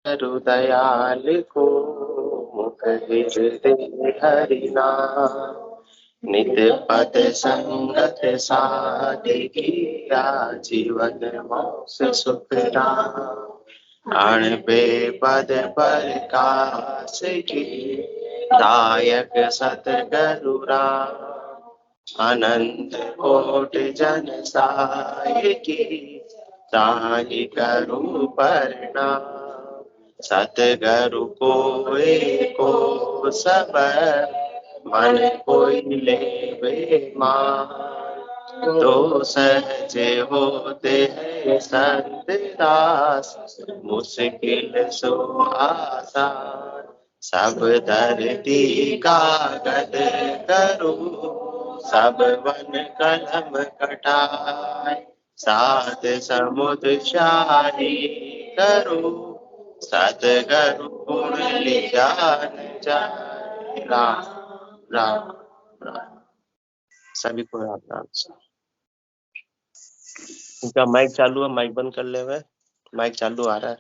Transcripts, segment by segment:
करु दयाल को मुख हृदय हरि नाम। नित पद संगत साधिकी जीवन मोक्ष सुख राम। अण पे पद पर काश की दायक सतगुरु राम। अनंत कोटि जन साय की ताहि करू प्रणाम। सतगुरु को एको सब मन कोई लेवे मान। तो सहजे होते हैं संत दास मुश्किल सो आसान। सब धरती कागज करो सब वन कलम कटाए। सात समुद्र शाही करो सतगुरु गुण लिजान जाए। राम राम राम। सभी को राम राम। उनका माइक चालू है, माइक बंद कर ले हुए। माइक चालू आ रहा है,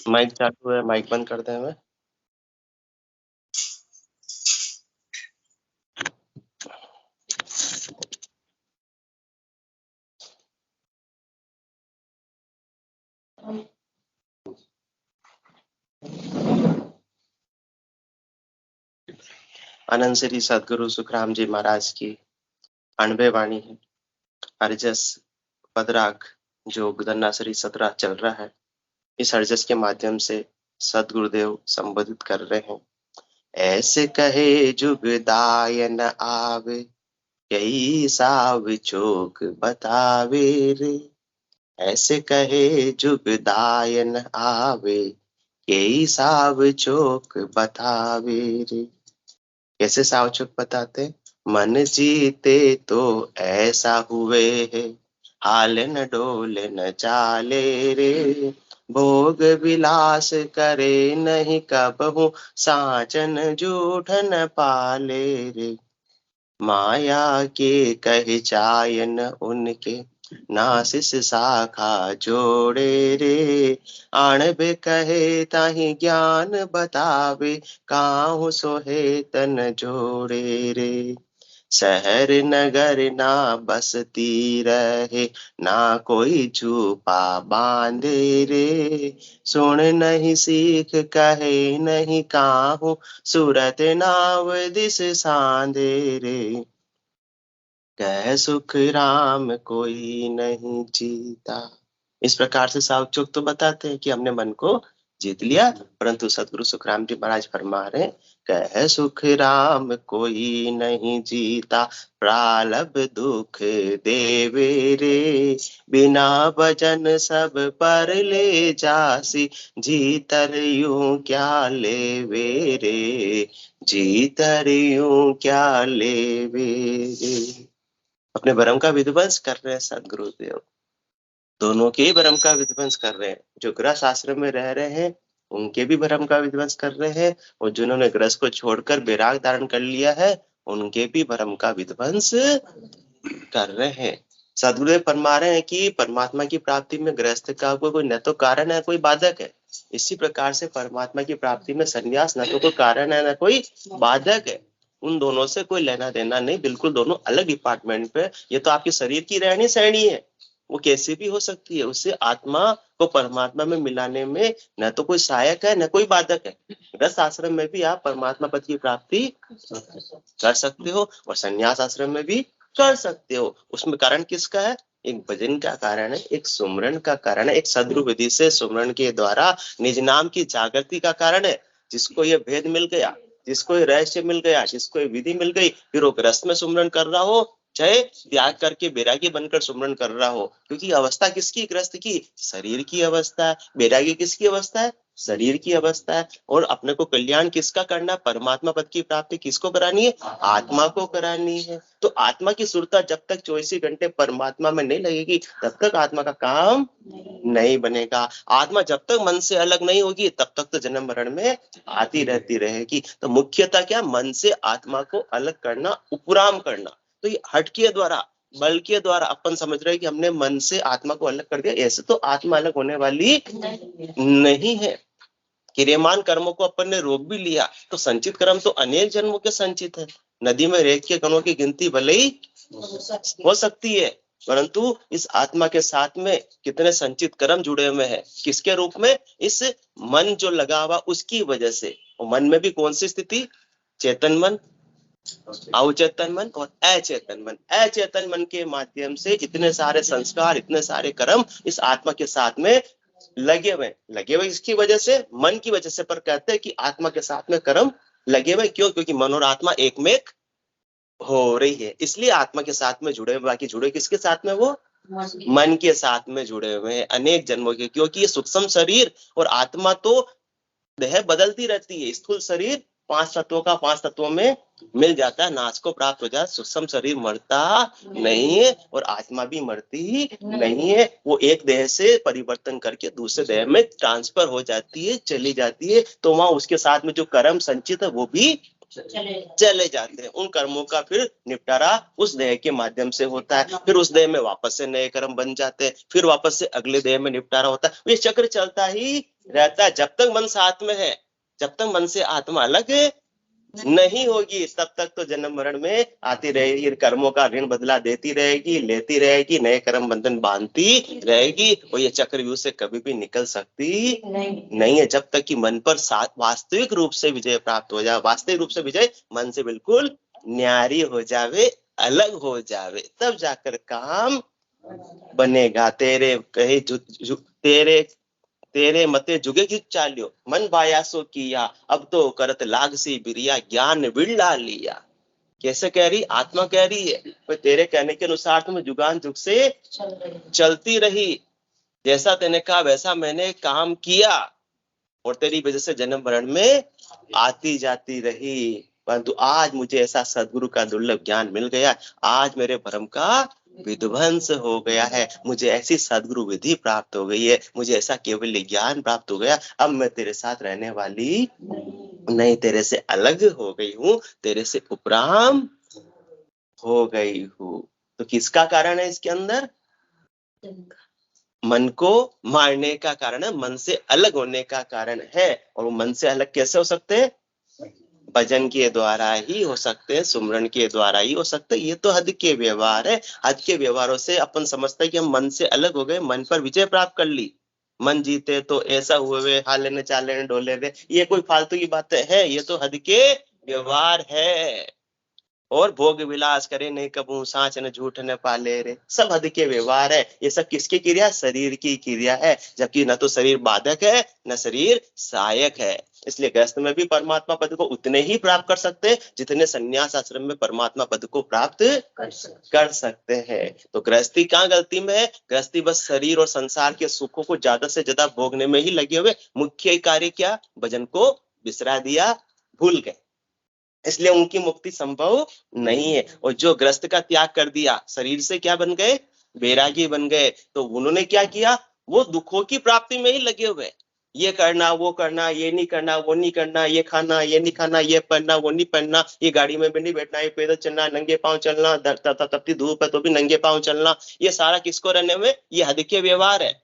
माइक चालू है, माइक बंद कर दे हुए। अनंत श्री सदगुरु सुखराम जी महाराज की 98 वाणी है। हरजस पदराग जो गदन्ना श्री 17 चल रहा है, इस हरजस के माध्यम से सदगुरुदेव संबोधित कर रहे हैं। ऐसे कहे जुगदायन आवे यही साव चोक बतावे रे। ऐसे कहे जुगदायन आवे यही साव चोक बतावे रे। कैसे साव चोक बताते? मन जीते तो ऐसा हुए है हाल न डोले न चाले रे। भोग विलास करे नहीं कबहू साचन जूठ न पाले रे। माया के कह चायन उनके नासिस शाखा जोड़े रे। आणबे कहे ताहि ज्ञान बतावे काहू सोहे तन जोड़े रे। शहर नगर ना बसती रहे ना कोई झूपा बांधे रे। सुन नहीं सीख कहे नहीं काहू सूरत नाव दिस सांधे रे। कह सुख राम कोई नहीं जीता। इस प्रकार से सावचोक तो बताते हैं कि हमने मन को जीत लिया, परंतु सदगुरु सुखराम जी महाराज फरमा रहे, कह सुख राम कोई नहीं जीता प्रारब्ध दुख देवे रे। बिना भजन सब पर ले जासी जीतर यूं क्या लेवे रे। जीतर यूं क्या लेवे रे। अपने भ्रम का विध्वंस कर रहे हैं सदगुरुदेव, दोनों के ही भ्रम का विध्वंस कर रहे हैं। जो गृहस्थ आश्रम में रह रहे हैं उनके भी भ्रम का विध्वंस कर रहे हैं, और जिन्होंने गृहस्थ को छोड़कर वैराग धारण कर लिया है उनके भी भ्रम का विध्वंस कर रहे हैं। सदगुरुदेव फरमा रहे हैं कि परमात्मा की प्राप्ति में गृहस्थ का कोई न तो कारण है कोई बाधक है, इसी प्रकार से परमात्मा की प्राप्ति में संन्यास न तो कोई कारण है न कोई बाधक है। उन दोनों से कोई लेना देना नहीं, बिल्कुल दोनों अलग डिपार्टमेंट पे। ये तो आपके शरीर की रहनी सहनी है, वो कैसे भी हो सकती है। उससे आत्मा को परमात्मा में मिलाने में न तो कोई सहायक है न कोई बाधक है। गृहस्थ आश्रम में भी आप परमात्मा पद की प्राप्ति कर सकते हो और संन्यास आश्रम में भी कर सकते हो। उसमें कारण किसका है? एक भजन का कारण है, एक सुमरन का कारण है, एक सद्गुरु विधि से सुमरन के द्वारा निज नाम की जागृति का कारण है। जिसको ये भेद मिल गया, जिसको ये रहस्य मिल गया, जिसको ये विधि मिल गई, फिर वो गृहस्थ में सुमरन कर रहा हो चाहे त्याग करके बैरागी बनकर सुमरन कर रहा हो, क्योंकि अवस्था किसकी? गृहस्थ की, शरीर की अवस्था है। बैरागी किसकी अवस्था है? शरीर की अवस्था है। और अपने को कल्याण किसका करना? परमात्मा पद की प्राप्ति किसको करानी है? आत्मा को करानी है। तो आत्मा की सुरता जब तक 24 घंटे परमात्मा में नहीं लगेगी तब तक आत्मा का काम नहीं बनेगा। आत्मा जब तक मन से अलग नहीं होगी तब तक तो जन्म मरण में आती रहती रहेगी। तो मुख्यतः क्या? मन से आत्मा को अलग करना, उपराम करना। तो ये हट के द्वारा बल के द्वारा अपन समझ रहे हैं कि हमने मन से आत्मा को अलग कर दिया। ऐसे तो आत्मा अलग होने वाली नहीं है। क्रियमान कर्मों को अपन ने रोक भी लिया तो संचित कर्म तो अनेक जन्मों के संचित है। नदी में रेत के कणों की गिनती भले ही हो सकती है, परंतु इस आत्मा के साथ में कितने संचित कर्म जुड़े हुए हैं, किसके रूप में? इस मन जो लगा हुआ उसकी वजह से। और मन में भी कौन सी स्थिति? चेतन मन, अवचेतन मन और अचेतन मन। अचेतन मन के माध्यम से इतने सारे संस्कार, इतने सारे कर्म इस आत्मा के साथ में लगे हुए इसकी वजह से, मन की वजह से। पर कहते हैं कि आत्मा के साथ में कर्म लगे हुए क्यों? क्योंकि मन और आत्मा एक में एक हो रही है, इसलिए आत्मा के साथ में जुड़े हुए। बाकी जुड़े किसके साथ में? वो मन के साथ में जुड़े हुए हैं अनेक जन्मों के। क्योंकि ये सूक्ष्म शरीर और आत्मा तो देह बदलती रहती है। स्थूल शरीर 5 तत्वों का 5 तत्वों में मिल जाता है, नाश को प्राप्त हो जाए। सूक्ष्म शरीर मरता नहीं है और आत्मा भी मरती नहीं है। वो एक देह से परिवर्तन करके दूसरे देह में ट्रांसफर हो जाती है, चली जाती है। तो वहां उसके साथ में जो कर्म संचित है वो भी चले जाते हैं। उन कर्मों का फिर निपटारा उस देह के माध्यम से होता है। फिर उस देह में वापस से नए कर्म बन जाते हैं, फिर वापस से अगले देह में निपटारा होता है। ये चक्र चलता ही रहता है जब तक मन साथ में है। जब तक मन से आत्मा अलग नहीं होगी तब तक तो जन्म मरण में आती रहेगी, कर्मों का ऋण बदला देती रहेगी, लेती रहेगी, नए कर्म बंधन बांधती रहेगी। और ये चक्रव्यूह से कभी भी निकल सकती नहीं है जब तक कि मन पर वास्तविक रूप से विजय प्राप्त हो जाए। वास्तविक रूप से विजय मन से बिल्कुल न्यारी हो जावे, अलग हो जावे, तब जाकर काम बनेगा। तेरे कहे तेरे मते जुगे की चालियो मन बायासो किया, अब तो करत लाग सी बिरिया ज्ञान बिड़ला लिया। कैसे कह रही? आत्मा कह रही है, पर तेरे कहने के अनुसार तुम जुगान जुग से चलती रही। जैसा तेने कहा वैसा मैंने काम किया और तेरी वजह से जन्म मरण में आती जाती रही। परंतु आज मुझे ऐसा सदगुरु का दुर्लभ ज्ञान मिल गया, आज मेरे भ्रम का विध्वंस हो गया है, मुझे ऐसी सदगुरु विधि प्राप्त हो गई है, मुझे ऐसा केवल ज्ञान प्राप्त हो गया। अब मैं तेरे साथ रहने वाली नहीं, तेरे से अलग हो गई हूँ, तेरे से उपराम हो गई हूँ। तो किसका कारण है इसके अंदर? मन को मारने का कारण है, मन से अलग होने का कारण है। और वो मन से अलग कैसे हो सकते हैं? भजन के द्वारा ही हो सकते हैं, सुमरन के द्वारा ही हो सकते हैं। ये तो हद के व्यवहार है। हद के व्यवहारों से अपन समझते हैं कि हम मन से अलग हो गए, मन पर विजय प्राप्त कर ली, मन जीते तो ऐसा हुए, हाल लेने चाल लेने डोले रे। ये कोई फालतू की बातें है? ये तो हद के व्यवहार है। और भोग विलास करे नहीं कबू, सांच न झूठ न पाले रे, सब हद के व्यवहार है। ये सब किसकी क्रिया? शरीर की क्रिया है। जबकि न तो शरीर बाधक है न शरीर सहायक है। इसलिए गृहस्थ में भी परमात्मा पद को उतने ही प्राप्त कर सकते हैं जितने संन्यास आश्रम में परमात्मा पद को प्राप्त कर सकते हैं। तो गृहस्थी कहाँ गलती में है? गृहस्थी बस शरीर और संसार के सुखों को ज्यादा से ज्यादा भोगने में ही लगे हुए। मुख्य कार्य क्या? भजन को बिसरा दिया, भूल गए, इसलिए उनकी मुक्ति संभव नहीं है। और जो ग्रस्त का त्याग कर दिया, शरीर से क्या बन गए? बैरागी बन गए। तो उन्होंने क्या किया? वो दुखों की प्राप्ति में ही लगे हुए। ये करना, वो करना, ये नहीं करना, वो नहीं करना, ये खाना, ये नहीं खाना, ये पहनना, वो नहीं पहनना, ये गाड़ी में भी नहीं बैठना, ये पैदल चलना, नंगे पांव चलना, तपती धूप है तो भी नंगे पांव चलना। ये सारा किसको रहने में? ये हद के व्यवहार है,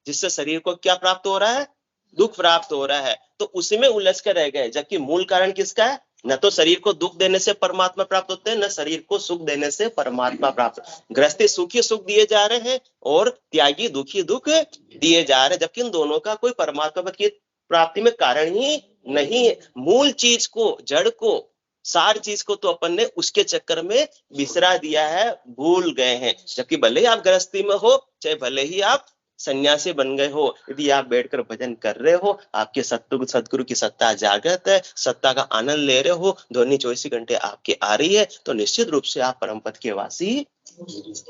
जिससे शरीर को क्या प्राप्त हो रहा है? दुख प्राप्त हो रहा है। तो उसी में उलझ कर रह गए, जबकि मूल कारण किसका है? न तो शरीर को दुख देने से परमात्मा प्राप्त होते हैं, न शरीर को सुख देने से परमात्मा प्राप्त। गृहस्थी सुखी सुख दिए जा रहे हैं और त्यागी दुखी दुख दिए जा रहे हैं, जबकि इन दोनों का कोई परमात्मा की प्राप्ति में कारण ही नहीं है। मूल चीज को, जड़ को, सार चीज को तो अपन ने उसके चक्कर में बिसरा दिया है, भूल गए हैं। जबकि भले ही आप गृहस्थी में हो, चाहे भले ही आप सन्यासी बन गए हो, यदि आप बैठकर भजन कर रहे हो, आपके सतगुरु की सत्ता जागृत है, सत्ता का आनंद ले रहे हो, ध्वनि 24 घंटे आपके आ रही है, तो निश्चित रूप से आप परम पद के वासी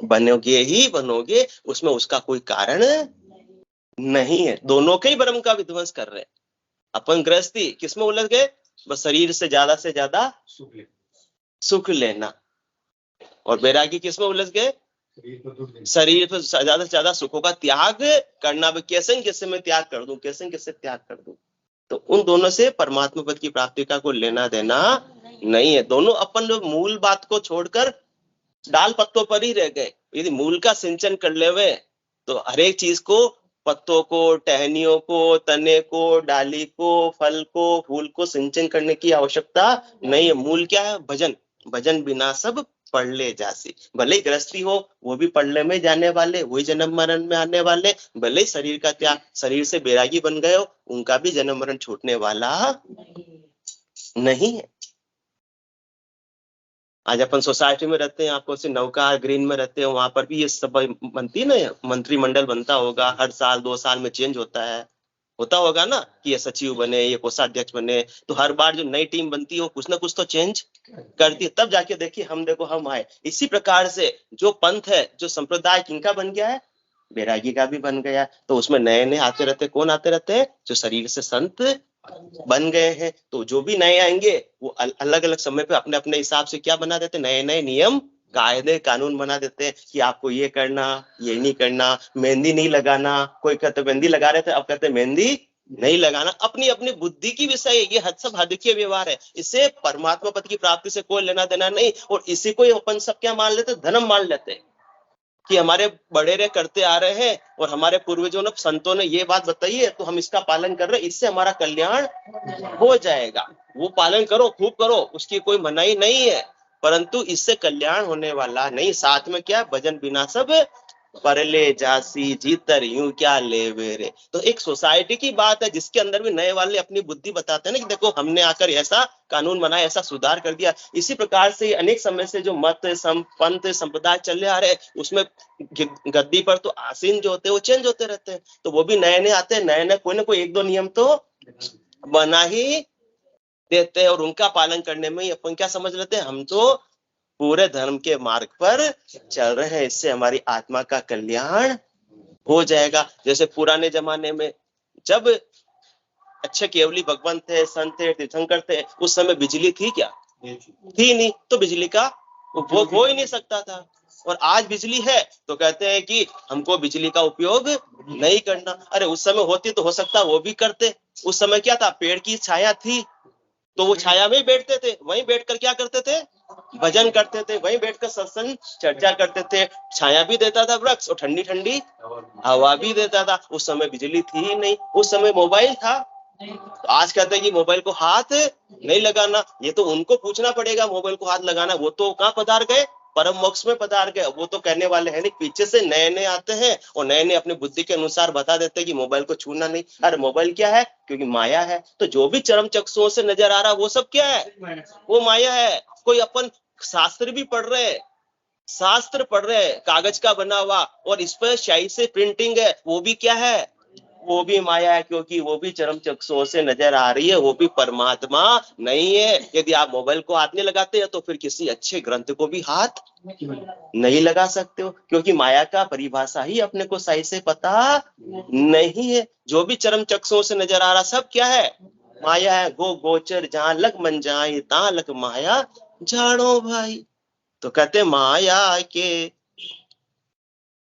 बनोगे ही बनोगे। उसमें उसका कोई कारण नहीं है। दोनों के ही भ्रम का विध्वंस कर रहे हैं। अपन गृहस्थी किसमें उलझ गए? बस शरीर से ज्यादा सुख लेना। और बैरागी किसमें उलझ गए? शरीर पर ज्यादा से ज्यादा सुखों का त्याग करना। कैसे मैं त्याग कर दूं, कैसे त्याग कर दूं? तो उन दोनों से परमात्मा पद की प्राप्ति का कोई लेना देना नहीं है। दोनों अपन मूल बात को छोड़कर डाल पत्तों पर ही रह गए। यदि मूल का सिंचन कर लेवे तो हर एक चीज को, पत्तों को, टहनियों को, तने को, डाली को, फल को, फूल को सिंचन करने की आवश्यकता नहीं है। मूल क्या है? भजन। भजन बिना सब पढ़ले जासी। भले ही गृहस्थी हो, वो भी पढ़ले में जाने वाले, वही जन्म मरण में आने वाले। भले ही शरीर का त्याग, शरीर से बैरागी बन गए हो, उनका भी जन्म मरण छूटने वाला नहीं है। आज अपन सोसाइटी में रहते हैं, आपको से नौका ग्रीन में रहते हैं, वहां पर भी ये सब बनती है ना, मंत्रिमंडल बनता होगा, हर साल 2 साल में चेंज होता होगा ना, कि ये सचिव बने, ये कोषाध्यक्ष बने, तो हर बार जो नई टीम बनती है वो कुछ ना कुछ तो चेंज करती है, तब जाके देखिए हम आए। इसी प्रकार से जो पंथ है, जो संप्रदाय किनका बन गया है? बैरागी का भी बन गया। तो उसमें नए नए आते रहते। कौन आते रहते हैं? जो शरीर से संत बन गए हैं। तो जो भी नए आएंगे वो अलग अलग समय पे अपने अपने हिसाब से क्या बना देते? नए नए नियम, कायदे, कानून बना देते हैं कि आपको ये करना, ये नहीं करना, मेहंदी नहीं लगाना। कोई कहते मेहंदी लगा रहे थे, अब कहते मेहंदी नहीं लगाना। अपनी अपनी बुद्धि की विषय, ये सब हदकीय व्यवहार है। इससे परमात्मा पद की प्राप्ति से कोई लेना देना नहीं। और इसी को अपन सब क्या मान लेते? धर्म मान लेते कि हमारे बड़ेरे करते आ रहे हैं और हमारे पूर्वजों ने, संतों ने ये बात बताई है, तो हम इसका पालन कर रहे हैं, इससे हमारा कल्याण हो जाएगा। वो पालन करो, खूब करो, उसकी कोई मनाही नहीं है, परंतु इससे कल्याण होने वाला नहीं। साथ में क्या? भजन बिना सब परले जासी, जीतर यूं क्या लेवे रे। तो एक सोसाइटी की बात है जिसके अंदर भी नए वाले अपनी बुद्धि बताते हैं ना, कि देखो हमने आकर ऐसा कानून बनाया, ऐसा सुधार कर दिया। इसी प्रकार से अनेक समय से जो मत, पंथ, संप्रदाय चले आ रहे हैं, उसमें गद्दी पर तो आसीन जो होते हैं वो चेंज होते रहते हैं। तो वो भी नए नए आते हैं, नए नए कोई ना कोई 1-2 नियम तो बना ही देते हैं, और उनका पालन करने में ही अपन क्या समझ लेते हैं? हम तो पूरे धर्म के मार्ग पर चल रहे हैं, इससे हमारी आत्मा का कल्याण हो जाएगा। जैसे पुराने जमाने में जब अच्छे केवली भगवान थे, संत थे, तीर्थंकर थे, उस समय बिजली थी क्या? थी नहीं, तो बिजली का उपभोग हो ही नहीं सकता था। और आज बिजली है तो कहते हैं कि हमको बिजली का उपयोग नहीं करना। अरे उस समय होती तो हो सकता वो भी करते। उस समय क्या था? पेड़ की छाया थी, तो वो छाया में बैठते थे, वहीं बैठकर क्या करते थे? भजन करते थे, वहीं बैठकर सत्संग चर्चा करते थे। छाया भी देता था वृक्ष और ठंडी ठंडी हवा भी देता था। उस समय बिजली थी ही नहीं, उस समय मोबाइल था। तो आज कहते हैं कि मोबाइल को हाथ नहीं लगाना। ये तो उनको पूछना पड़ेगा, मोबाइल को हाथ लगाना। वो तो कहाँ पधार गए? परम मोक्ष में पधार गए। वो तो कहने वाले हैं नहीं, पीछे से नए नए आते हैं और नए नए अपनी बुद्धि के अनुसार बता देते हैं कि मोबाइल को छूना नहीं। अरे मोबाइल क्या है? क्योंकि माया है। तो जो भी चरम चक्षुओं से नजर आ रहा वो सब क्या है? वो माया है। कोई अपन शास्त्र भी पढ़ रहे हैं, शास्त्र पढ़ रहे हैं कागज का बना हुआ, और इस पर शाही से प्रिंटिंग है, वो भी क्या है? वो भी माया है, क्योंकि वो भी चरम चक्षुओं से नजर आ रही है, वो भी परमात्मा नहीं है। यदि आप मोबाइल को हाथ नहीं लगाते हैं तो फिर किसी अच्छे ग्रंथ को भी हाथ नहीं लगा सकते हो, क्योंकि माया का परिभाषा ही अपने को सही से पता नहीं है। जो भी चरम चक्षुओं से नजर आ रहा सब क्या है? माया है। गो गोचर जहां लग मन जाए, ता लग माया जानो भाई। तो कहते माया के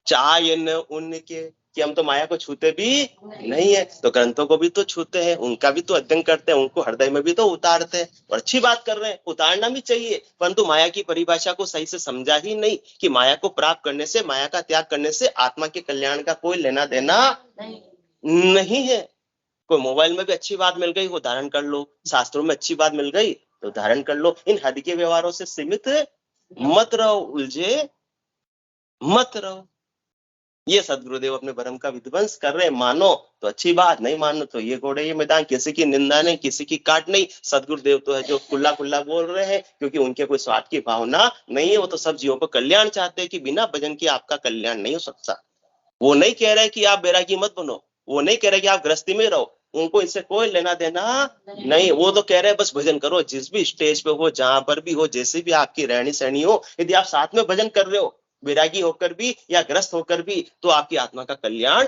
चायन उनके, कि हम तो माया को छूते भी नहीं है। तो ग्रंथों को भी तो छूते हैं, उनका भी तो अध्ययन करते हैं, उनको हृदय में भी तो उतारते हैं। और अच्छी बात कर रहे हैं, उतारना भी चाहिए, परंतु माया की परिभाषा को सही से समझा ही नहीं कि माया को प्राप्त करने से, माया का त्याग करने से आत्मा के कल्याण का कोई लेना देना नहीं है। कोई मोबाइल में भी अच्छी बात मिल गई वो धारण कर लो, शास्त्रों में अच्छी बात मिल गई तो धारण कर लो। इन हद के व्यवहारों से सीमित मत रहो, उलझे मत रहो। ये सदगुरुदेव अपने भ्रम का विध्वंस कर रहे हैं। मानो तो अच्छी बात, नहीं मानो तो ये घोड़े ये मैदान। किसी की निंदा नहीं, किसी की काट नहीं। सदगुरुदेव तो है जो खुला खुला बोल रहे हैं, क्योंकि उनके कोई स्वार्थ की भावना नहीं है। वो तो सब जीवों को कल्याण चाहते हैं कि बिना भजन के आपका कल्याण नहीं हो सकता। वो नहीं कह रहे कि आप बैरागी मत बनो, वो नहीं कह रहे कि आप गृहस्थी में रहो, उनको इससे कोई लेना देना नहीं। वो तो कह रहे हैं बस भजन करो, जिस भी स्टेज पे हो, जहां पर भी हो, जैसे भी आपकी रहनी सहनी हो, यदि आप साथ में भजन कर रहे हो, बैरागी होकर भी या ग्रस्त होकर भी, तो आपकी आत्मा का कल्याण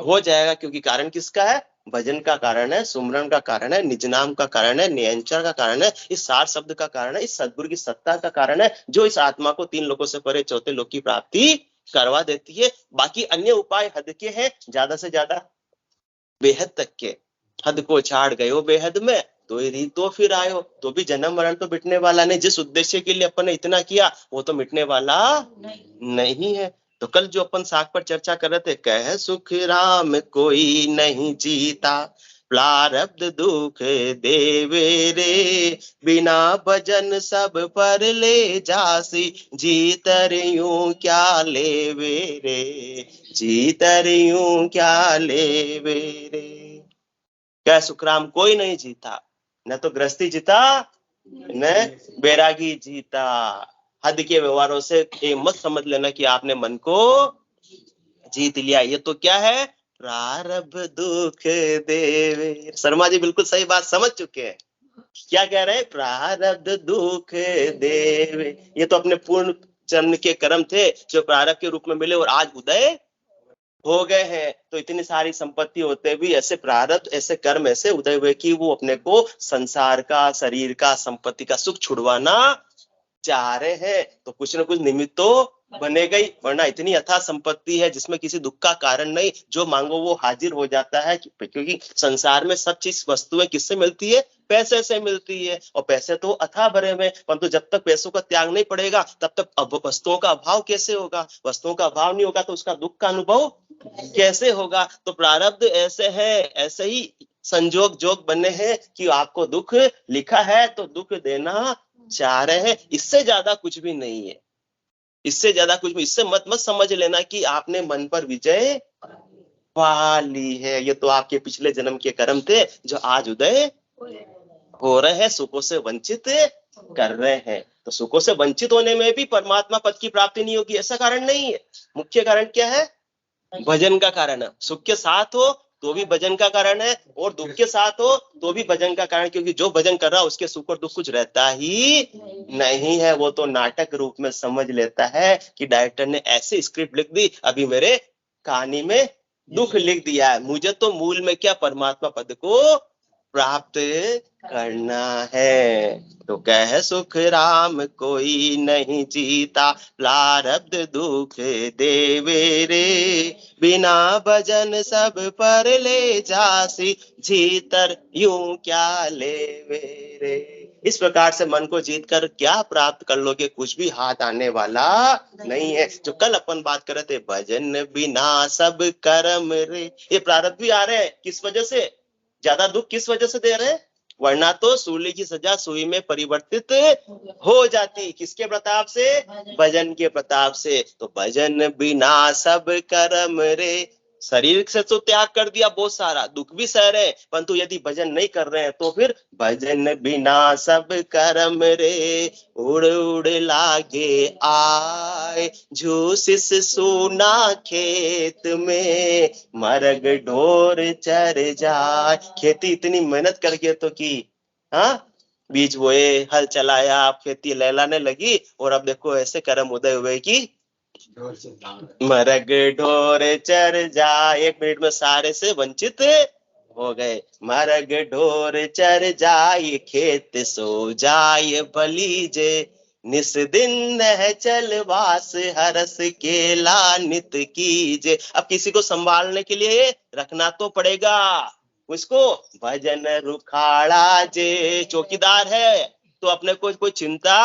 हो जाएगा। क्योंकि कारण किसका है? भजन का कारण है, सुमरन का कारण है, निज नाम का कारण है, नियंत्रण का कारण है, इस सार शब्द का कारण है, इस सद्गुरु की सत्ता का कारण है, जो इस आत्मा को 3 लोकों से परे चौथे लोक की प्राप्ति करवा देती है। बाकी अन्य उपाय हद के हैं, ज्यादा से ज्यादा बेहद तक के। हद को छाड़ गए हो बेहद में, तो ही तो फिर आयो, तो भी जन्म मरण तो मिटने वाला नहीं। जिस उद्देश्य के लिए अपन ने इतना किया वो तो मिटने वाला नहीं है। तो कल जो अपन साख पर चर्चा कर रहे थे, कह सुख राम कोई नहीं जीता, प्रारब्ध दुख देवे रे, बिना भजन सब पर ले जासी, जीतर यूं क्या लेवे रे, जीतर यूं क्या लेवे रे। क्या सुखराम कोई नहीं जीता, न तो गृहस्थी जीता न बैरागी जीता। हद के व्यवहारों से ये मत समझ लेना कि आपने मन को जीत लिया। ये तो क्या है, प्रारब्ध दुख देवे। शर्मा जी बिल्कुल सही बात समझ चुके हैं। क्या कह रहे हैं, प्रारब्ध दुख देवे। ये तो अपने पूर्ण जन्म के कर्म थे जो प्रारब्ध के रूप में मिले और आज उदय हो गए हैं। तो इतनी सारी संपत्ति होते भी ऐसे प्रारब्ध, ऐसे कर्म, ऐसे उदय हुए कि वो अपने को संसार का, शरीर का, संपत्ति का सुख छुड़वाना चाह रहे हैं। तो कुछ न कुछ निमित्त तो बनेगा ही, वरना इतनी अथाह संपत्ति है जिसमें किसी दुख का कारण नहीं, जो मांगो वो हाजिर हो जाता है। क्योंकि संसार में सब चीज वस्तुएं किससे मिलती है, पैसे से मिलती है। और पैसे तो अथाह भरे हुए, परंतु जब तक पैसों का त्याग नहीं पड़ेगा तब तक वस्तुओं का अभाव कैसे होगा। वस्तुओं का अभाव नहीं होगा तो उसका दुख का अनुभव कैसे होगा। तो प्रारब्ध ऐसे है, ऐसे ही संजोग जोग बने हैं कि आपको दुख लिखा है तो दुख देना चाह रहे हैं। इससे ज्यादा कुछ भी नहीं है, इससे ज्यादा कुछ भी। इससे मत समझ लेना कि आपने मन पर विजय पा ली है। ये तो आपके पिछले जन्म के कर्म थे जो आज उदय हो रहे हैं, सुखों से वंचित कर रहे हैं। तो सुखों से वंचित होने में भी परमात्मा पद की प्राप्ति नहीं होगी ऐसा कारण नहीं है। मुख्य कारण क्या है, भजन का कारण है। सुख के साथ हो तो भी भजन का कारण है, और दुख के साथ हो तो भी भजन का कारण। क्योंकि जो भजन कर रहा है उसके सुख और दुख कुछ रहता ही नहीं है। वो तो नाटक रूप में समझ लेता है कि डायरेक्टर ने ऐसे स्क्रिप्ट लिख दी, अभी मेरे कहानी में दुख लिख दिया है। मुझे तो मूल में क्या, परमात्मा पद को प्राप्त करना है। तो कह सुख राम कोई नहीं जीता, प्रारब्ध दुख देवे रे, बिना भजन सब पर ले जासी, जीतर यूं क्या लेवे रे। इस प्रकार से मन को जीत कर क्या प्राप्त कर लोगे, कुछ भी हाथ आने वाला नहीं है। जो कल अपन बात कर रहे थे, भजन बिना सब कर्म रे, ये प्रारब्ध भी आ रहे हैं। किस वजह से ज्यादा दुख किस वजह से दे रहे हैं, वरना तो सूली की सजा सुई में परिवर्तित हो जाती। किसके प्रताप से, भजन के प्रताप से। तो भजन बिना सब कर्म रे, शरीर से तो त्याग कर दिया बहुत सारा, दुख भी सह रहे, परंतु यदि भजन नहीं कर रहे हैं तो फिर भजन बिना सब कर्म रे, उड़ उड़ लागे आए, झूसिस सोना खेत में, मरग ढोर चर जाए। खेती इतनी मेहनत करके तो की, हाँ, बीज बोए, हल चलाया, खेती लहलाने लगी, और अब देखो ऐसे कर्म उदय हुए कि मरग ढोर चर जाए। 1 मिनट में सारे से वंचित हो गए। मरग ढोर चर जाए, खेत सो जाए भलीजे, निस दिन नह चलवास हरस केला नित कीजे। अब किसी को संभालने के लिए रखना तो पड़ेगा, उसको भजन रुखाड़ा जे, चौकीदार है तो अपने को कोई चिंता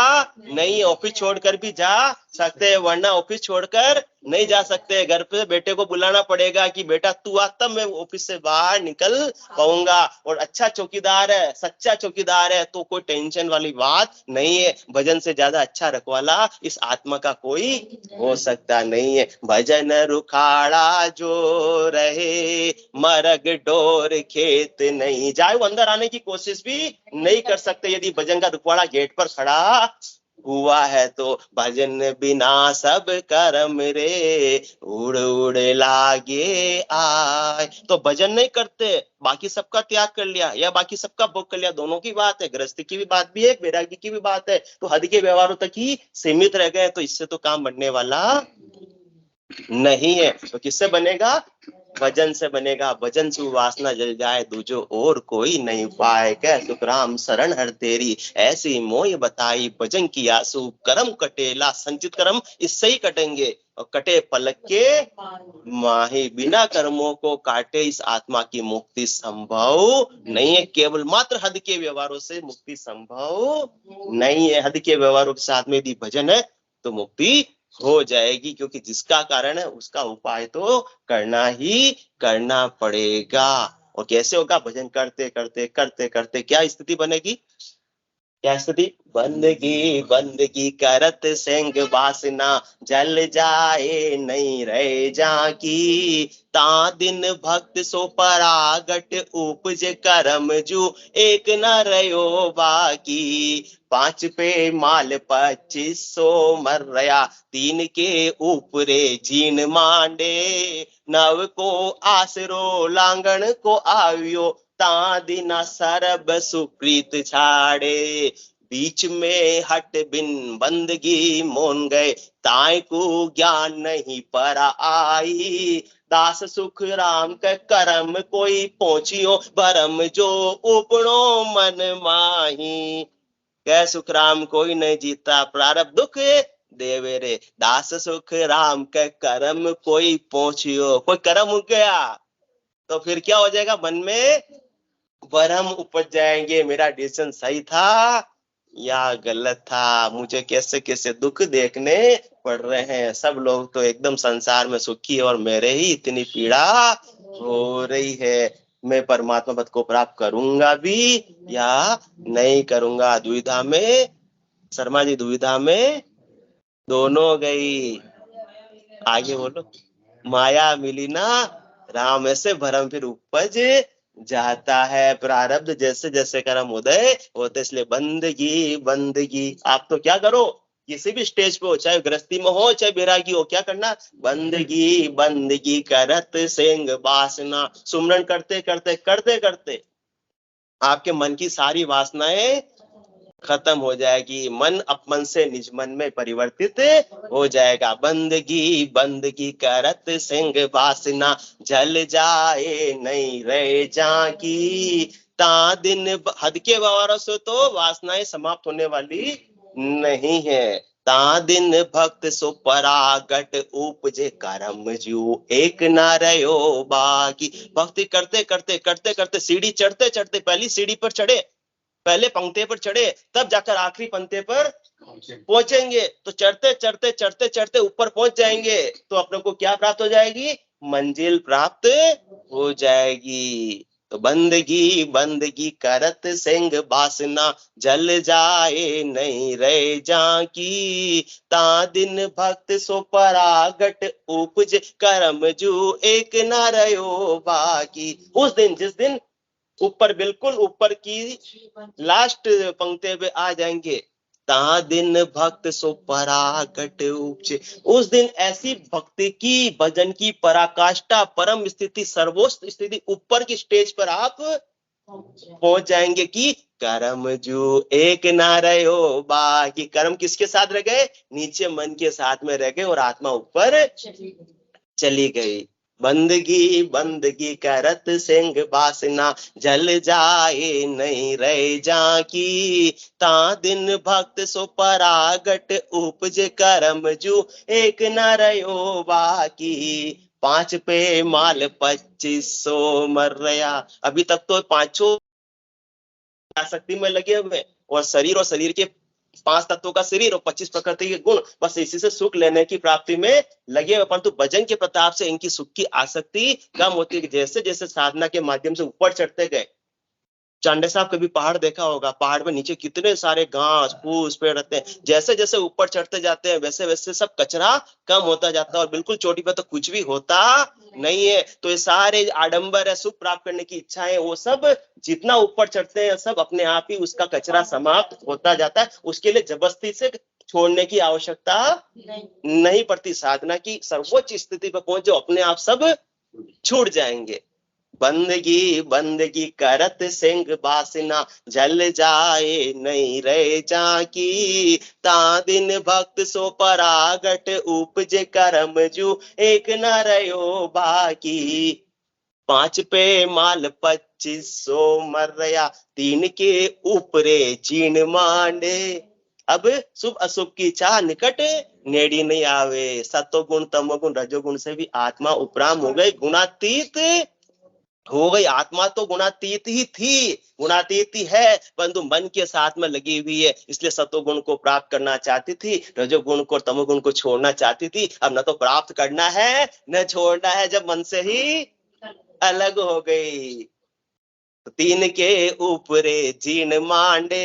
नहीं। ऑफिस छोड़कर भी जा सकते हैं, वरना ऑफिस छोड़कर नहीं जा सकते। घर पे बेटे को बुलाना पड़ेगा कि बेटा तू आ तब मैं ऑफिस से बाहर निकल पाऊंगा। और अच्छा चौकीदार है, सच्चा चौकीदार है तो कोई टेंशन वाली बात नहीं है। भजन से ज्यादा अच्छा रखवाला इस आत्मा का कोई हो सकता नहीं है। भजन रुखाड़ा जो रहे, मरग डोर खेत नहीं जाए। वो अंदर आने की कोशिश भी नहीं कर सकते यदि भजन का रुखवाड़ा गेट पर खड़ा हुआ है तो। भजन बिना सब कर्म रे, उड़ उड़ लागे आए। तो भजन नहीं करते, बाकी सबका त्याग कर लिया या बाकी सबका भोग कर लिया, दोनों की बात है। गृहस्थी की भी बात भी है, बैरागी की भी बात है। तो हद के व्यवहारों तक ही सीमित रह गए, तो इससे तो काम बनने वाला नहीं है। तो किससे बनेगा, भजन से बनेगा, भजन से वासना जल जाए, दूजो और कोई नहीं पाए। कह सुख राम शरण हर तेरी, ऐसी मोय बताई, भजन की आंसू करम कटेला। संचित कर्म इससे ही कटेंगे, और कटे पलक के माही, बिना कर्मों को काटे इस आत्मा की मुक्ति संभव नहीं है। केवल मात्र हद के व्यवहारों से मुक्ति संभव नहीं है। हद के व्यवहारों के साथ में यदि भजन है तो मुक्ति हो जाएगी, क्योंकि जिसका कारण है उसका उपाय तो करना ही करना पड़ेगा। और कैसे होगा? भजन करते करते करते करते क्या स्थिति बनेगी? क्या स्थिति? बंदगी बंदगी करत सेंग वासना, जल जाए नहीं रहे जाकी। ता दिन भक्त सो परागट, उपज करम जू एक न रयो बाकी। 5 पे माल 2500 मर रया, 3 के ऊपरे जीन मांडे। नव को आसरो लांगण को आवियो, ता दिना सरब सुप्रीत छाड़े। बीच में हट बिन बंदगी मोन गए, ताय को ज्ञान नहीं पर आई। दास सुख राम के करम कोई पहुंचियो, भरम जो उपड़ो मन माही। कह सुख राम कोई नहीं जीता, प्रारब्ध दुख देवे रे। दास सुख राम के करम कोई पहुंचियो, कोई कर्म उग गया तो फिर क्या हो जाएगा? मन में भ्रम उपज जाएंगे, मेरा डिसीजन सही था या गलत था, मुझे कैसे कैसे दुख देखने पड़ रहे हैं। सब लोग तो एकदम संसार में सुखी और मेरे ही इतनी पीड़ा हो रही है। मैं परमात्मा पद को प्राप्त करूंगा भी या नहीं करूंगा? दुविधा में, शर्मा जी, दुविधा में दोनों गई। आगे बोलो। माया मिली ना राम, ऐसे भरम फिर उपज जाता है। प्रारब्ध जैसे जैसे कर्म उदय होते, इसलिए बंदगी बंदगी। आप तो क्या करो, किसी भी स्टेज पे हो, चाहे गृहस्थी में हो चाहे बैरागी हो, क्या करना? बंदगी बंदगी करत सेंग वासना। सुमरन करते करते करते करते आपके मन की सारी वासनाएं खत्म हो जाएगी। मन अपमन से निज मन में परिवर्तित हो जाएगा। बंदगी बंदगी करत सिंह वासना, जल जाए नहीं रहे जाकी। ता दिन हद के व्यवहारों से तो वासनाएं समाप्त होने वाली नहीं है। ता दिन भक्त सो परागट, उपजे करम जू एक न रयो बाकी। भक्ति करते करते करते करते सीढ़ी चढ़ते चढ़ते पहली सीढ़ी पर चढ़े, पहले पंक्ति पर चढ़े, तब जाकर आखिरी पंक्ति पर पहुंचेंगे। तो चढ़ते चढ़ते चढ़ते चढ़ते ऊपर पहुंच जाएंगे तो अपने को क्या प्राप्त हो जाएगी? मंजिल प्राप्त हो जाएगी। तो बंदगी बंदगी करत सिंह वासना, जल जाए नहीं रहे जाकी। ता दिन भक्त सो परागट, उपज करम जू एक न रयो बाकी। उस दिन, जिस दिन ऊपर, बिल्कुल ऊपर की लास्ट पंक्ति पे आ जाएंगे, ता दिन भक्त सो परागट उपजे। उस दिन ऐसी भक्ति की, भजन की पराकाष्ठा, परम स्थिति, सर्वोच्च स्थिति, ऊपर की स्टेज पर आप पहुंच जाएंगे कि कर्म जो एक ना रहो बाकी। कर्म किसके साथ रह गए? नीचे मन के साथ में रह गए और आत्मा ऊपर चली गई। बंदगी बंदगी करत सिंह वासना, जल जाए नहीं रहे जाकी। ता दिन भक्त सो परागट, उपज करम जू एक न रहो बाकी। 5 पे माल 2500 मर रया। अभी तक तो पांचों आसक्ति में लगे हुए, और शरीर के 5 तत्वों का शरीर और 25 प्रकृति के गुण, बस इसी से सुख लेने की प्राप्ति में लगे हुए। परंतु भजन के प्रताप से इनकी सुख की आसक्ति कम होती है। जैसे जैसे साधना के माध्यम से ऊपर चढ़ते गए, चांडे साहब कभी पहाड़ देखा होगा, पहाड़ में नीचे कितने सारे घास फूस पेड़ रहते हैं। जैसे जैसे ऊपर चढ़ते जाते हैं वैसे वैसे सब कचरा कम होता जाता है, और बिल्कुल चोटी पे तो कुछ भी होता नहीं है। तो ये सारे आडंबर है, सुख प्राप्त करने की इच्छा है, वो सब जितना ऊपर चढ़ते हैं सब अपने आप ही उसका कचरा समाप्त होता जाता है। उसके लिए जबरदस्ती से छोड़ने की आवश्यकता नहीं पड़ती। साधना की सर्वोच्च स्थिति पर पहुंच जाओ, अपने आप सब छूट जाएंगे। बंदगी बंदगी करत सिंह वासना, जल जाए नहीं रहे जाकी। ता दिन भक्त सो परागट, उपजे करम जू एक न रहो बाकी। 5 पे माल 2500 मर रया, 3 के ऊपरे चीन मांडे। अब शुभ अशुभ की चाह निकट नेड़ी नहीं आवे। सतोगुण तमोगुण रजोगुण से भी आत्मा उपराम हो गई, गुणातीत हो गई। आत्मा तो गुणातीत ही थी, गुणातीत ही है, परंतु मन के साथ में लगी हुई है, इसलिए सतोगुण को प्राप्त करना चाहती थी, रजोगुण को तमोगुण को छोड़ना चाहती थी। अब न तो प्राप्त करना है न छोड़ना है, जब मन से ही अलग हो गई। 3 के ऊपरे जीन मांडे,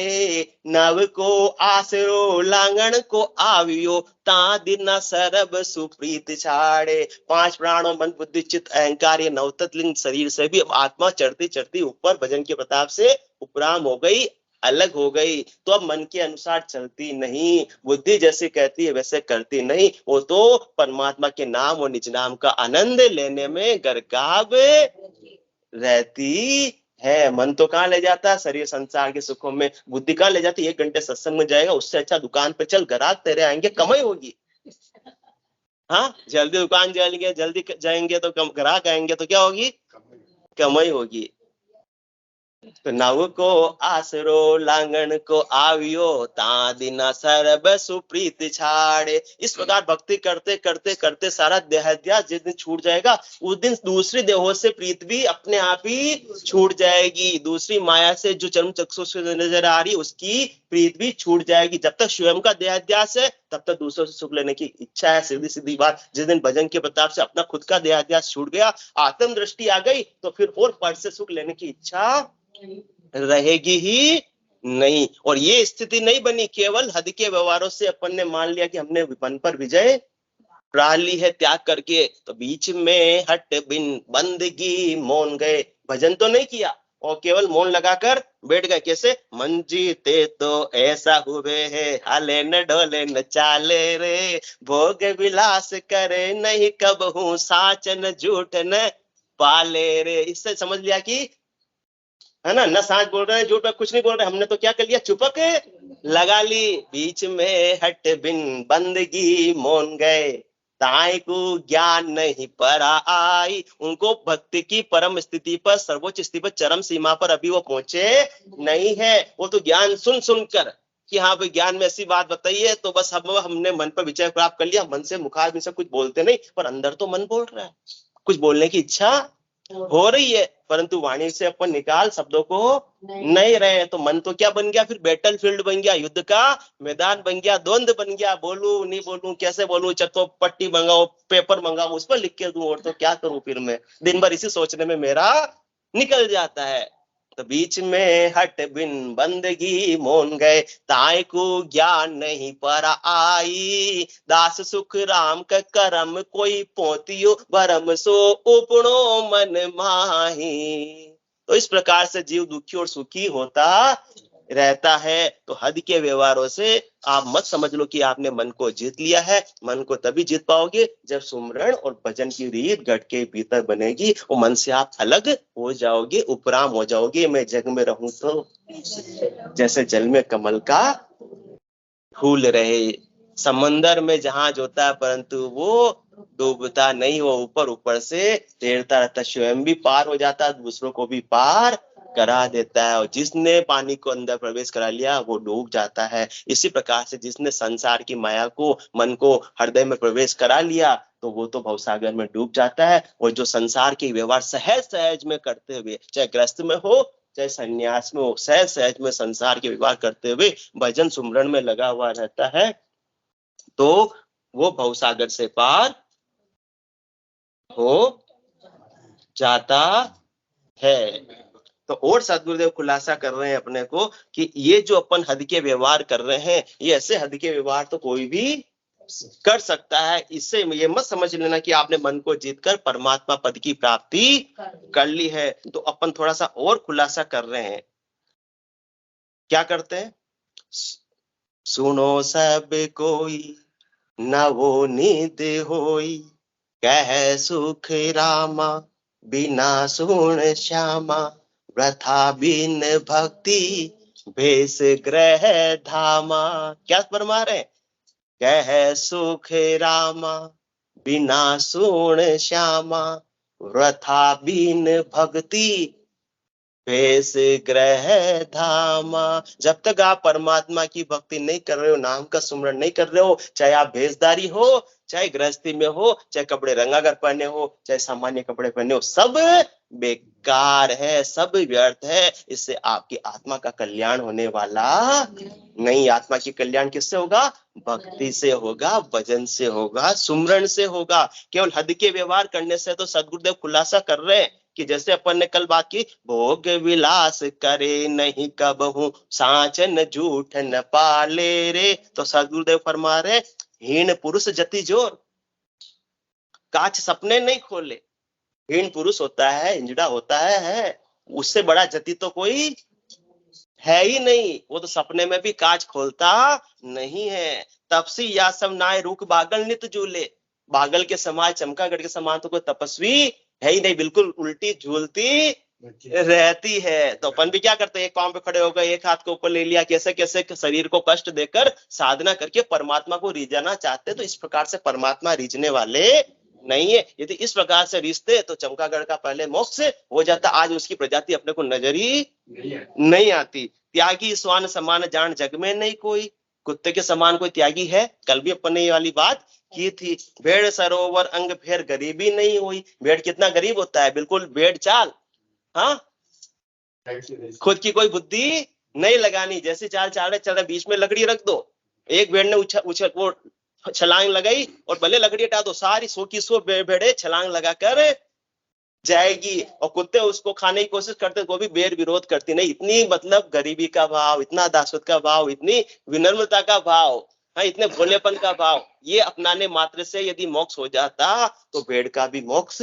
नव को आसरो लांगण को आवियो, ता दिन सरब सुप्रीत छाड़े। 5 प्राणों मन बुद्धि चित्त अहंकार ये नवतत्लिंग शरीर से भी अब आत्मा चढ़ती चढ़ती ऊपर भजन के प्रताप से उपराम हो गई, अलग हो गई। तो अब मन के अनुसार चलती नहीं, बुद्धि जैसे कहती है वैसे करती नहीं, वो तो परमात्मा के नाम और निज नाम का आनंद लेने में गरकाब रहती है। मन तो कहाँ ले जाता है, शरीर संसार के सुखों में। बुद्धि कहाँ ले जाती है, 1 घंटे सत्संग में जाएगा, उससे अच्छा दुकान पे चल, ग्राहक तेरे आएंगे, कमाई होगी। हाँ, जल्दी दुकान जाएंगे, जल्दी जाएंगे तो ग्राहक आएंगे, तो क्या होगी, कमाई होगी। तो नव को आसरो लांगन को आवियो, ता दिना सरब सुप्रीत छाड़े। इस प्रकार भक्ति करते करते करते सारा देहाध्यास जिस दिन छूट जाएगा, उस दिन दूसरी देहों से प्रीत भी अपने आप ही छूट जाएगी। दूसरी माया से जो चर्म चक्षु से नजर आ रही, उसकी प्रीत भी छूट जाएगी। जब तक स्वयं का देहाध्यास है, तब तक दूसरों से सुख लेने की इच्छा है। सीधी सीधी बात, जिस दिन भजन के प्रताप से अपना खुद का देहाध्यास छूट गया, आत्म दृष्टि आ गई, तो फिर और पर से सुख लेने की इच्छा रहेगी ही नहीं। और ये स्थिति नहीं बनी केवल हद के व्यवहारों से अपन ने मान लिया कि हमने मन पर विजय पा ली है त्याग करके, तो बीच में हट बिन बंदगी मौन गए। भजन तो नहीं किया और केवल मौन लगाकर बैठ गए। कैसे, मन जीते तो ऐसा हुए है, हाले न डोले न चाले रे, भोग विलास करे नहीं कबहू, साच न झूठ न पाले रे। इससे समझ लिया कि है ना, सांच बोल रहे हैं, झूठ में कुछ नहीं बोल रहे, हमने तो क्या कर लिया, चुपक लगा ली। बीच में हट बिन बंदगी मौन गए, ताई को ज्ञान नहीं परा आई। उनको भक्ति की परम स्थिति पर, सर्वोच्च स्थिति पर, चरम सीमा पर अभी वो पहुंचे नहीं है। वो तो ज्ञान सुन सुनकर कि हाँ भाई ज्ञान में ऐसी बात बताइए, तो बस हमने मन पर विजय प्राप्त कर लिया। मन से मुखार से कुछ बोलते नहीं, पर अंदर तो मन बोल रहा है, कुछ बोलने की इच्छा हो रही है, परंतु वाणी से अपन निकाल शब्दों को नहीं रहे। तो मन तो क्या बन गया, फिर बैटल फील्ड बन गया, युद्ध का मैदान बन गया, द्वंद बन गया। बोलूं नहीं बोलूं, कैसे बोलूं, चल तो पट्टी मंगाओ, पेपर मंगाओ, उस पर लिख के दूं, और तो क्या करूं। फिर मैं दिन भर इसी सोचने में मेरा निकल जाता है। तो बीच में हट बिन बंदगी मौन गए, ताय को ज्ञान नहीं पर आई। दास सुख राम का करम कोई पोतियो, भरम सो उपणो मन माही। तो इस प्रकार से जीव दुखी और सुखी होता रहता है। तो हद के व्यवहारों से आप मत समझ लो कि आपने मन को जीत लिया है। मन को तभी जीत पाओगे जब सुमरण और भजन की रीत गढ़ के भीतर बनेगी, और मन से आप अलग हो जाओगे, उपराम हो जाओगे। मैं जग में रहूं तो जैसे जल में कमल का फूल रहे। समंदर में जहाज होता है, परंतु वो डूबता नहीं, वो ऊपर ऊपर से तैरता रहता, स्वयं भी पार हो जाता है, दूसरों को भी पार करा देता है। और जिसने पानी को अंदर प्रवेश करा लिया, वो डूब जाता है। इसी प्रकार से जिसने संसार की माया को, मन को हृदय में प्रवेश करा लिया, तो वो तो भवसागर में डूब जाता है। और जो संसार के व्यवहार सहज सहज में करते हुए, चाहे ग्रस्त में हो चाहे संन्यास में हो, सहज सहज में संसार के व्यवहार करते हुए भजन सुमरण में लगा हुआ रहता है, तो वो भवसागर से पार हो जाता है। तो और सदगुरुदेव खुलासा कर रहे हैं अपने को कि ये जो अपन हद के व्यवहार कर रहे हैं, ये ऐसे हद के व्यवहार तो कोई भी कर सकता है। इससे ये मत समझ लेना कि आपने मन को जीतकर परमात्मा पद की प्राप्ति कर ली है। तो अपन थोड़ा सा और खुलासा कर रहे हैं। क्या करते हैं, सुनो सब कोई नवो निध होई, कह सुख रामा बिना सुन श्यामा, व्रथा बिन भक्ति भेष ग्रह धामा। क्या फरमा रहे, कह सुख रामा बिना सुन श्यामा, व्रथा बीन भक्ति भेष ग्रह धामा। जब तक आप परमात्मा की भक्ति नहीं कर रहे हो, नाम का सुमरण नहीं कर रहे हो, चाहे आप भेषधारी हो, चाहे गृहस्थी में हो, चाहे कपड़े रंगाकर पहने हो, चाहे सामान्य कपड़े पहने हो, सब बेकार है, सब व्यर्थ है। इससे आपकी आत्मा का कल्याण होने वाला नहीं। आत्मा की कल्याण किससे होगा? भक्ति से होगा, भजन से होगा, सुमरण से होगा। केवल हद के व्यवहार करने से तो सदगुरुदेव खुलासा कर रहे हैं कि जैसे अपन ने कल बात की, भोग विलास करे नहीं कबहू, साचन झूठ न पाले रे। तो सदगुरुदेव फरमा रहे, हीन पुरुष जति जोर, काच सपने नहीं खोले। हीन पुरुष होता है, इंजड़ा होता है, उससे बड़ा जति तो कोई है ही नहीं। वो तो सपने में भी कांच खोलता नहीं है। तपसी या सब नाय रूख बागल नित झूले। बागल के समान, चमकागढ़ के समान तो कोई तपस्वी है ही नहीं, बिल्कुल उल्टी झूलती रहती है। तो अपन भी क्या करते हैं, एक पांव पे खड़े हो गए, एक हाथ को ऊपर ले लिया, कैसे कैसे शरीर को कष्ट देकर साधना करके परमात्मा को रिझाना चाहते। तो इस प्रकार से परमात्मा रिझने वाले नहीं है। यदि इस प्रकार से रिश्ते तो चमकागढ़ का पहले मोक्ष हो जाता। आज उसकी प्रजाति अपने को नजर ही नहीं आती। त्यागी स्वान समान जान जग में नहीं कोई। कुत्ते के समान कोई त्यागी है? कल भी अपन ने ये वाली बात की थी। भेड़ सरोवर अंग फेर गरीबी नहीं हुई। भेड़ कितना गरीब होता है, बिल्कुल भेड़ चाल, हाँ, खुद की कोई बुद्धि नहीं लगानी, जैसे चाल चाल रहे चल रहे, बीच में लकड़ी रख दो। एक भेड़ ने उछल वो छलांग लगाई और भले लकड़ी हटा दो, सारी 100 की 100 भेड़े छलांग लगाकर जाएगी। और कुत्ते उसको खाने की कोशिश करते, वो भी बेर विरोध करती नहीं। इतनी मतलब गरीबी का भाव, इतना दासत्व का भाव, इतनी विनम्रता का भाव, हाँ, इतने भोलेपन का भाव, ये अपनाने मात्र से यदि मोक्ष हो जाता तो भेड़ का भी मोक्ष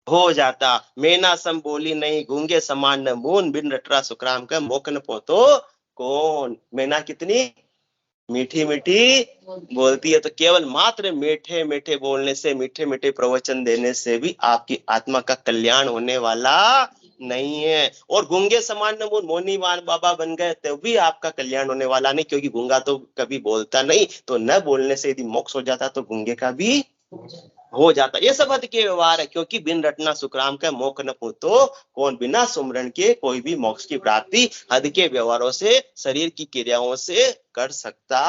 हो जाता। मेना सम बोली नहीं गूंगे समान न मून, बिन रटरा सुखराम का मोख न पोतो कौन। मेना कितनी मीठी मीठी बोलती है। तो केवल मात्र मीठे मीठे बोलने से, मीठे मीठे प्रवचन देने से भी आपकी आत्मा का कल्याण होने वाला नहीं है। और गूंगे समान न मून, मौनीवान बाबा बन गए तो भी आपका कल्याण होने वाला नहीं, क्योंकि गूंगा तो कभी बोलता नहीं। तो न बोलने से यदि मोक्ष हो जाता तो गूंगे का भी हो जाता। ये सब हद के व्यवहार है, क्योंकि बिन रटना सुखराम का मोक्ष न पूतो कौन। बिना सुमरण के कोई भी मोक्ष की प्राप्ति हद के व्यवहारों से, शरीर की क्रियाओं से कर सकता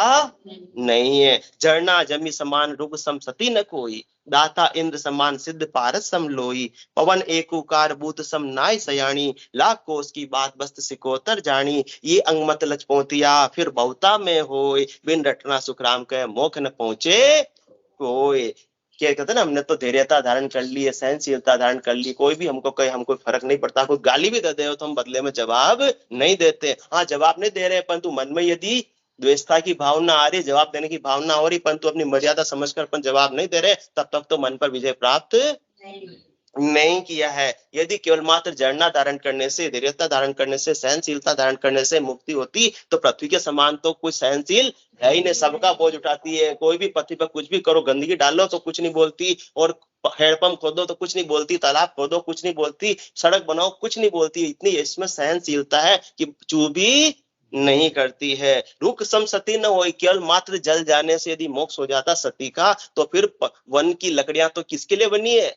नहीं है। झरना जमी समान रुग सम सती न कोई, दाता इंद्र समान सिद्ध पारस सम लोई। पवन एकुकार भूत सम नाय सयाणी, लाख कोस की बात बस्त सिकोतर जानी। ये अंगमत लचपौतिया फिर बहुता में होय, बिन रटना सुखराम के मोक्ष न पहुंचे कोई। क्या कहते ना, हमने तो धैर्यता धारण कर ली है, सहनशीलता धारण कर ली, कोई भी हमको कहे हमको फर्क नहीं पड़ता। कोई गाली भी दे दे तो हम बदले में जवाब नहीं देते। हाँ, जवाब नहीं दे रहे, परंतु मन में यदि द्वेषता की भावना आ रही, जवाब देने की भावना हो रही, परंतु अपनी मर्यादा समझकर अपन जवाब नहीं दे रहे, तब तक तो मन पर विजय प्राप्त नहीं किया है। यदि केवल मात्र जड़ना धारण करने से, धैर्यता धारण करने से, सहनशीलता धारण करने से मुक्ति होती तो पृथ्वी के समान तो कुछ सहनशील है ही नहीं। सबका बोझ उठाती है। कोई भी पृथ्वी पर कुछ भी करो, गंदगी डालो तो कुछ नहीं बोलती, और हैंडपंप खोदो तो कुछ नहीं बोलती, तालाब खोदो कुछ नहीं बोलती, सड़क बनाओ कुछ नहीं बोलती। इतनी इसमें सहनशीलता है कि चू भी नहीं करती है। रुक सम सती न हो, केवल मात्र जल जाने से यदि मोक्ष हो जाता सती का, तो फिर वन की लकड़ियां तो किसके लिए बनी है?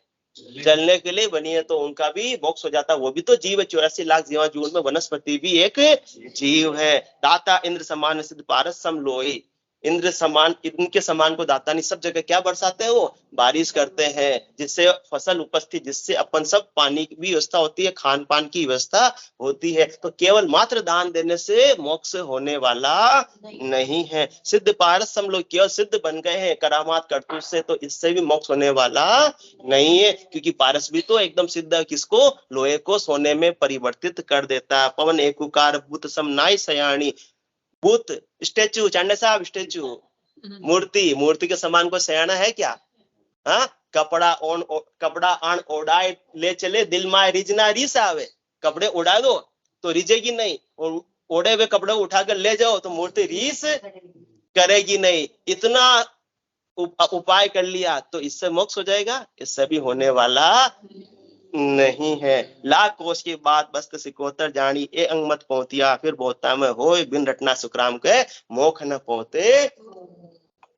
जलने के लिए बनी है। तो उनका भी मोक्ष हो जाता। वो भी तो जीव है। 84 लाख जीवा जीवन में वनस्पति भी एक जीव है। दाता इंद्र समान सिद्ध पारस सम लोई। इंद्र समान, इनके समान को दाता नहीं। सब जगह क्या बरसाते हैं? वो बारिश करते हैं, जिससे फसल उपस्थित, जिससे अपन सब पानी की व्यवस्था होती है, खान पान की व्यवस्था होती है। तो केवल मात्र दान देने से मोक्ष होने वाला नहीं है। सिद्ध पारस हम लोग केवल सिद्ध बन गए हैं करामात करतूत से, तो इससे भी मोक्ष होने वाला नहीं है, क्योंकि पारस भी तो एकदम सिद्ध है। किसको? लोहे को सोने में परिवर्तित कर देता है। पवन एकुकार भूत सम नाय सयाणी। भूत स्टेचू, चांडे साहब स्टेचू, मूर्ति, मूर्ति के समान को सयाना है क्या? हाँ, कपड़ा आन ओढ़ाए ले चले, दिल माए रिजना रीस आवे। कपड़े उड़ा दो तो रिजेगी नहीं, और ओढ़े हुए कपड़े उठाकर ले जाओ तो मूर्ति रीस करेगी नहीं। इतना उपाय कर लिया तो इससे मोक्ष हो जाएगा? इससे भी होने वाला नहीं है। लाख कोष की बात बस्त सिकोतर जानी, ए अंग मत पहुंतिया फिर बहुता में होय, बिन रटना सुखराम के मोख न पहुंचे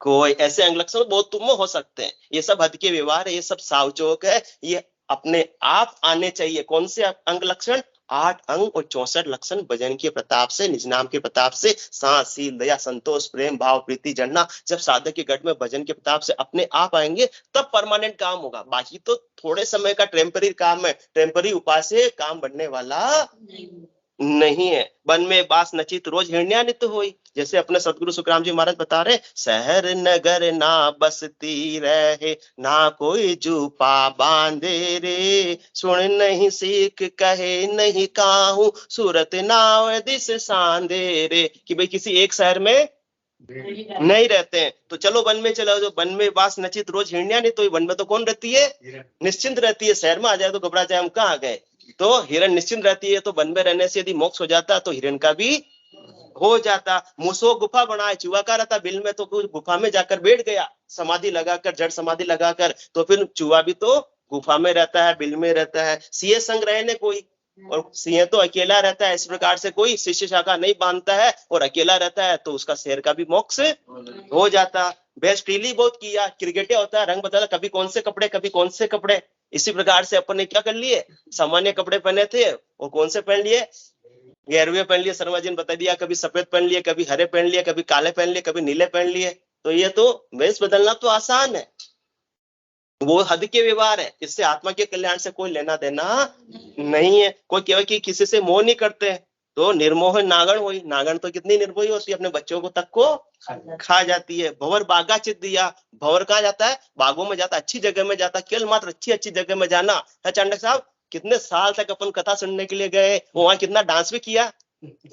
कोई ऐसे अंग लक्षण बहुत तुम में हो सकते हैं। ये सब हद के व्यवहार है, ये सब सावचोक है, ये अपने आप आने चाहिए। कौन से अंग लक्षण? 8 अंग और 64 लक्षण भजन के प्रताप से, निज नाम के प्रताप से, सांस, शील, दया, संतोष, प्रेम, भाव, प्रीति, जड़ना, जब साधक के गढ़ में भजन के प्रताप से अपने आप आएंगे तब परमानेंट काम होगा। बाकी तो थोड़े समय का टेम्पररी काम है, टेम्पररी उपाय से काम बनने वाला नहीं है। वन में बास नचित रोज हिरण्यानित होई, जैसे अपने सदगुरु सुखराम जी महाराज बता रहे, शहर नगर ना बसती रहे, ना कोई जूपा बांधे रे, सुन नहीं सीख कहे नहीं काहू, सूरत नाव दिस सांधे रे। कि भाई किसी एक शहर में नहीं रहते हैं तो चलो वन में चलो, जो वन में बास नचित रोज हिरण्यानित होई, वन में तो कौन रहती है? निश्चिंत रहती है। शहर में आ जाए तो घबरा जाए, हम कहाँ गए। तो हिरण निश्चिंत रहती है, तो वन में रहने से यदि मोक्ष हो जाता तो हिरण का भी हो जाता। मूसो गुफा बनाए, चूहा का रहता बिल में, तो कुछ गुफा में जाकर बैठ गया समाधि लगाकर, जड़ समाधि लगाकर, तो फिर चूहा भी तो गुफा में रहता है, बिल में रहता है। सिंह संग रहने कोई, और सिंह तो अकेला रहता है। इस प्रकार से कोई शिष्य शाखा नहीं बांधता है और अकेला रहता है, तो उसका शेर का भी मोक्ष हो जाता। बेस्टीली बहुत किया, क्रिकेटे होता है, रंग बताता, कभी कौन से कपड़े कभी कौन से कपड़े। इसी प्रकार से अपन ने क्या कर लिए, सामान्य कपड़े पहने थे और कौन से पहन लिए, गेरुए पहन लिए। शर्मा जी ने बता दिया, कभी सफेद पहन लिए, कभी हरे पहन लिए, कभी काले पहन लिए, कभी नीले पहन लिए। तो ये तो वेश बदलना तो आसान है, वो हद के व्यवहार है, इससे आत्मा के कल्याण से कोई लेना देना नहीं है। कोई केवल कि किसी से मोह नहीं करते, तो निर्मोह नागण हुई। नागण तो कितनी निर्मोही होती है, अपने बच्चों को तक को खा जाती है। भंवर बागा चित दिया, भंवर कहाँ जाता है? बागों में जाता, अच्छी जगह में जाता। केवल मात्र अच्छी अच्छी जगह में जाना है। चांडक साहब कितने साल तक अपन कथा सुनने के लिए गए, वहां कितना डांस भी किया,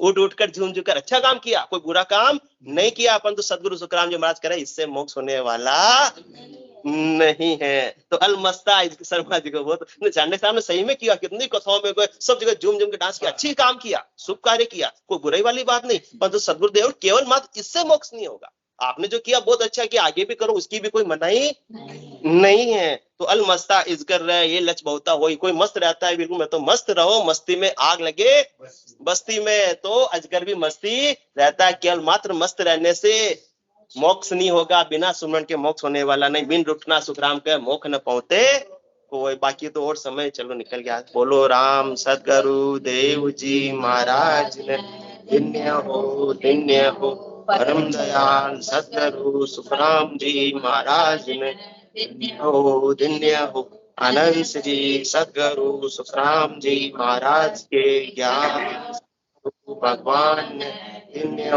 उठ उठ कर झूम झूम कर, अच्छा काम किया, कोई बुरा काम नहीं किया। अपन तो सदगुरु सुखराम जी महाराज करे, इससे मोक्ष होने वाला नहीं है। तो अलमस्ता शर्मा जी को बहुत चांडक साहब ने सही में किया, कितनी कथाओं में गए, सब जगह झूम झूम के डांस किया, अच्छी काम किया, शुभ कार्य किया, कोई बुराई वाली बात नहीं। परंतु सदगुरुदेव केवल मात्र इससे मोक्ष नहीं होगा, आपने जो किया बहुत अच्छा किया, आगे भी करो, उसकी भी कोई मनाही नहीं है। तो अलमस्ता इज कर रहे, ये लच बहुता हो। कोई मस्त रहता है बिल्कुल, मैं तो मस्त रहो, मस्ती में आग लगे बस्ती में, तो अजगर भी मस्ती रहता है। केवल मात्र मस्त रहने से मोक्ष नहीं होगा, बिना सुमरण के मोक्ष होने वाला नहीं। बिन रुकना सुखराम के मोक्ष न पहुंचे कोई। बाकी तो और समय चलो निकल गया। बोलो राम सदगुरु देव जी महाराज ने धन्य हो परम दयाल सदगुरु सुखराम जी महाराज ने धन्य हो। आनंद श्री सदगुरु सुखराम जी महाराज के ज्ञान भगवान ने धन्य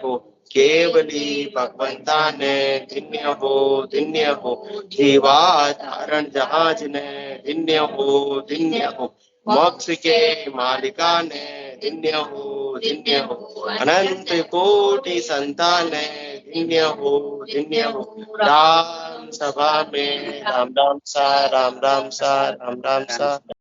हो। केवली भगवंता ने धन्य हो। जीवा धारण जहाज ने धन्य हो। मोक्ष के मालिका ने धन्य हो। अनंत कोटि संतान ने धन्य हो। राम सभा में राम राम सा, राम राम सा, राम राम सा।